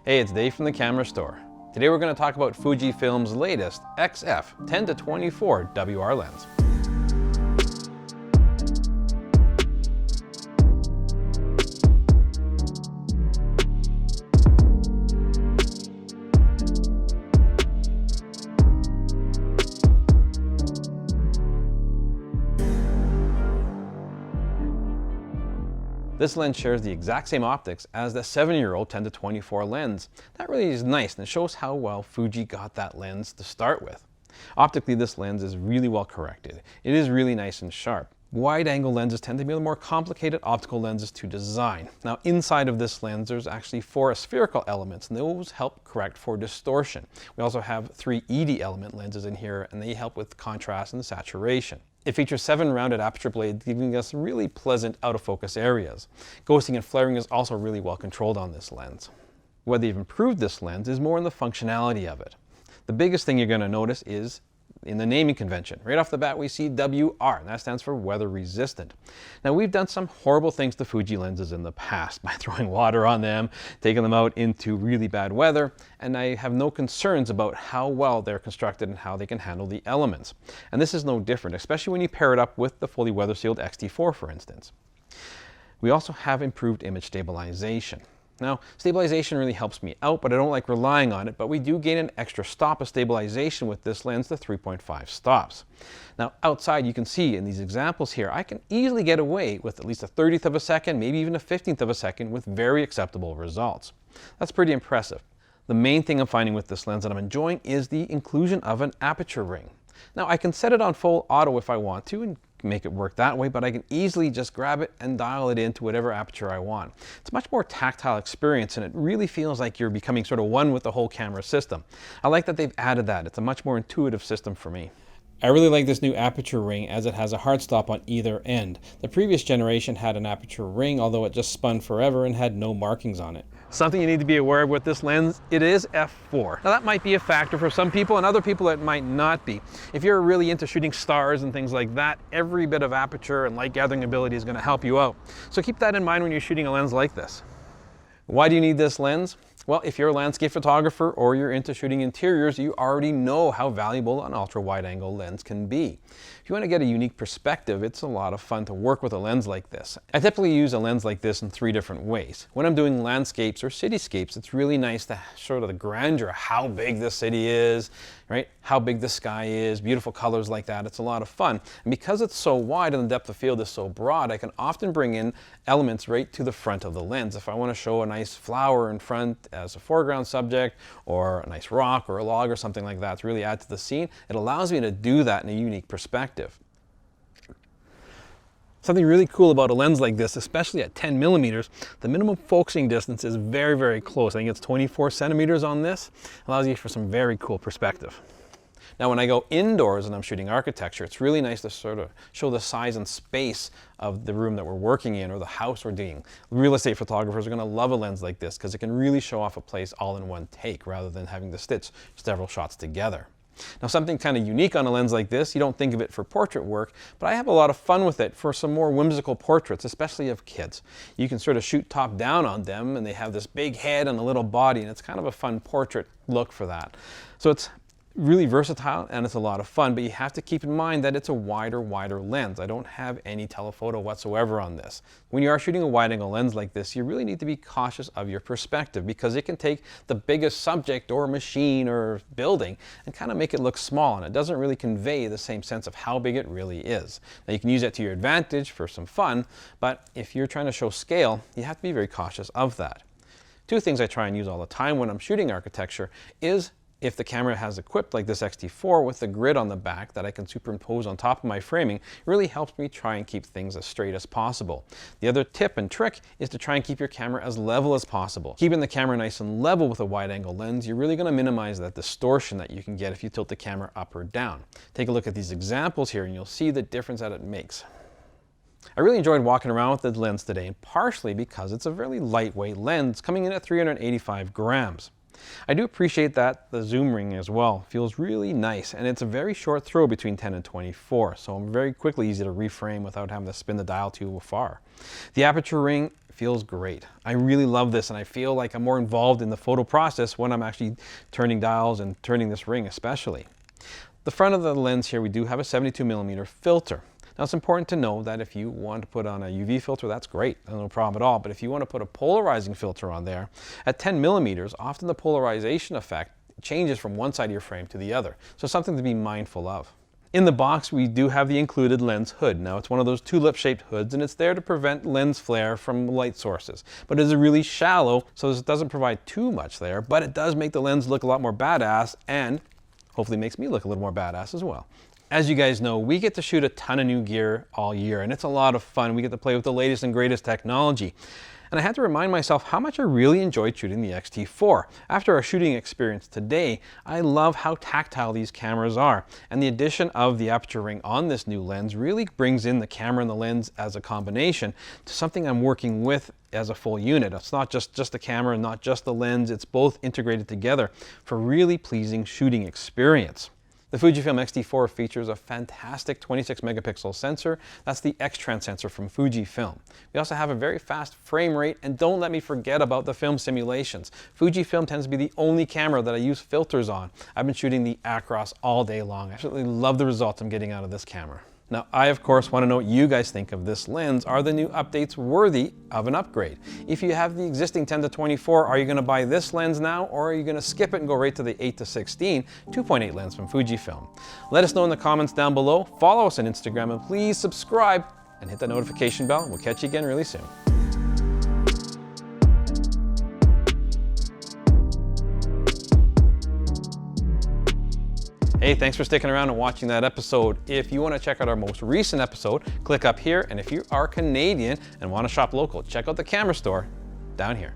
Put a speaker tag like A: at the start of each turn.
A: Hey, it's Dave from the camera store. Today we're going to talk about Fujifilm's latest XF 10-24 WR lens. This lens shares the exact same optics as the 7-year-old 10-24 lens. That really is nice, and it shows how well Fuji got that lens to start with. Optically, this lens is really well corrected. It is really nice and sharp. Wide-angle lenses tend to be the more complicated optical lenses to design. Now, inside of this lens, there's actually 4 spherical elements, and those help correct for distortion. We also have 3 ED element lenses in here, and they help with contrast and saturation. It features 7 rounded aperture blades, giving us really pleasant out-of-focus areas. Ghosting and flaring is also really well controlled on this lens. Where they've improved this lens is more in the functionality of it. The biggest thing you're going to notice is in the naming convention. Right off the bat we see WR, and that stands for weather resistant. Now, we've done some horrible things to Fuji lenses in the past by throwing water on them, taking them out into really bad weather, and I have no concerns about how well they're constructed and how they can handle the elements. And this is no different, especially when you pair it up with the fully weather sealed X-T4, for instance. We also have improved image stabilization. Now, stabilization really helps me out, but I don't like relying on it, but we do gain an extra stop of stabilization with this lens to 3.5 stops. Now, outside you can see in these examples here, I can easily get away with at least a 30th of a second, maybe even a 15th of a second with very acceptable results. That's pretty impressive. The main thing I'm finding with this lens that I'm enjoying is the inclusion of an aperture ring. Now, I can set it on full auto if I want to and make it work that way, but I can easily just grab it and dial it into whatever aperture I want. It's a much more tactile experience, and it really feels like you're becoming sort of one with the whole camera system. I like that they've added that. It's a much more intuitive system for me. I really like this new aperture ring as it has a hard stop on either end. The previous generation had an aperture ring, although it just spun forever and had no markings on it. Something you need to be aware of with this lens, it is f4. Now, that might be a factor for some people, and other people it might not be. If you're really into shooting stars and things like that, every bit of aperture and light gathering ability is going to help you out. So keep that in mind when you're shooting a lens like this. Why do you need this lens? Well, if you're a landscape photographer or you're into shooting interiors, you already know how valuable an ultra-wide-angle lens can be. If you want to get a unique perspective, it's a lot of fun to work with a lens like this. I typically use a lens like this in 3 different ways. When I'm doing landscapes or cityscapes, it's really nice to show the grandeur of how big the city is, right? How big the sky is, beautiful colors like that. It's a lot of fun. And because it's so wide and the depth of field is so broad, I can often bring in elements right to the front of the lens. If I want to show a nice flower in front as a foreground subject, or a nice rock or a log or something like that to really add to the scene, it allows me to do that in a unique perspective. Something really cool about a lens like this, especially at 10 millimeters, the minimum focusing distance is very, very close. I think it's 24 centimeters on this. Allows you for some very cool perspective. Now, when I go indoors and I'm shooting architecture, it's really nice to sort of show the size and space of the room that we're working in or the house we're doing. Real estate photographers are going to love a lens like this because it can really show off a place all in one take rather than having to stitch several shots together. Now, something kind of unique on a lens like this, you don't think of it for portrait work, but I have a lot of fun with it for some more whimsical portraits, especially of kids. You can sort of shoot top down on them and they have this big head and a little body, and it's kind of a fun portrait look for that. So it's really versatile and it's a lot of fun, but you have to keep in mind that it's a wider lens. I don't have any telephoto whatsoever on this. When you are shooting a wide-angle lens like this, you really need to be cautious of your perspective because it can take the biggest subject or machine or building and kind of make it look small, and it doesn't really convey the same sense of how big it really is. Now, you can use that to your advantage for some fun, but if you're trying to show scale, you have to be very cautious of that. 2 things I try and use all the time when I'm shooting architecture is if the camera has equipped like this X-T4 with the grid on the back that I can superimpose on top of my framing, it really helps me try and keep things as straight as possible. The other tip and trick is to try and keep your camera as level as possible. Keeping the camera nice and level with a wide-angle lens, you're really going to minimize that distortion that you can get if you tilt the camera up or down. Take a look at these examples here and you'll see the difference that it makes. I really enjoyed walking around with the lens today, and partially because it's a really lightweight lens coming in at 385 grams. I do appreciate that the zoom ring as well feels really nice, and it's a very short throw between 10 and 24, so I'm very quickly easy to reframe without having to spin the dial too far. The aperture ring feels great. I really love this, and I feel like I'm more involved in the photo process when I'm actually turning dials and turning this ring especially. The front of the lens here, we do have a 72mm filter. Now, it's important to know that if you want to put on a UV filter, that's great, no problem at all. But if you want to put a polarizing filter on there, at 10mm, often the polarization effect changes from one side of your frame to the other. So something to be mindful of. In the box, we do have the included lens hood. Now, it's one of those tulip-shaped hoods, and it's there to prevent lens flare from light sources. But it is really shallow, so this doesn't provide too much there, but it does make the lens look a lot more badass, and hopefully makes me look a little more badass as well. As you guys know, we get to shoot a ton of new gear all year, and it's a lot of fun. We get to play with the latest and greatest technology. And I had to remind myself how much I really enjoyed shooting the X-T4. After our shooting experience today, I love how tactile these cameras are. And the addition of the aperture ring on this new lens really brings in the camera and the lens as a combination to something I'm working with as a full unit. It's not just the camera and not just the lens, it's both integrated together for really pleasing shooting experience. The Fujifilm X-T4 features a fantastic 26 megapixel sensor. That's the X-Trans sensor from Fujifilm. We also have a very fast frame rate, and don't let me forget about the film simulations. Fujifilm tends to be the only camera that I use filters on. I've been shooting the Acros all day long. I absolutely love the results I'm getting out of this camera. Now, I of course want to know what you guys think of this lens. Are the new updates worthy of an upgrade? If you have the existing 10-24, are you going to buy this lens now, or are you going to skip it and go right to the 8-16 2.8 lens from Fujifilm? Let us know in the comments down below. Follow us on Instagram, and please subscribe and hit that notification bell. We'll catch you again really soon. Hey, thanks for sticking around and watching that episode. If you want to check out our most recent episode, click up here. And if you are Canadian and want to shop local, check out the camera store down here.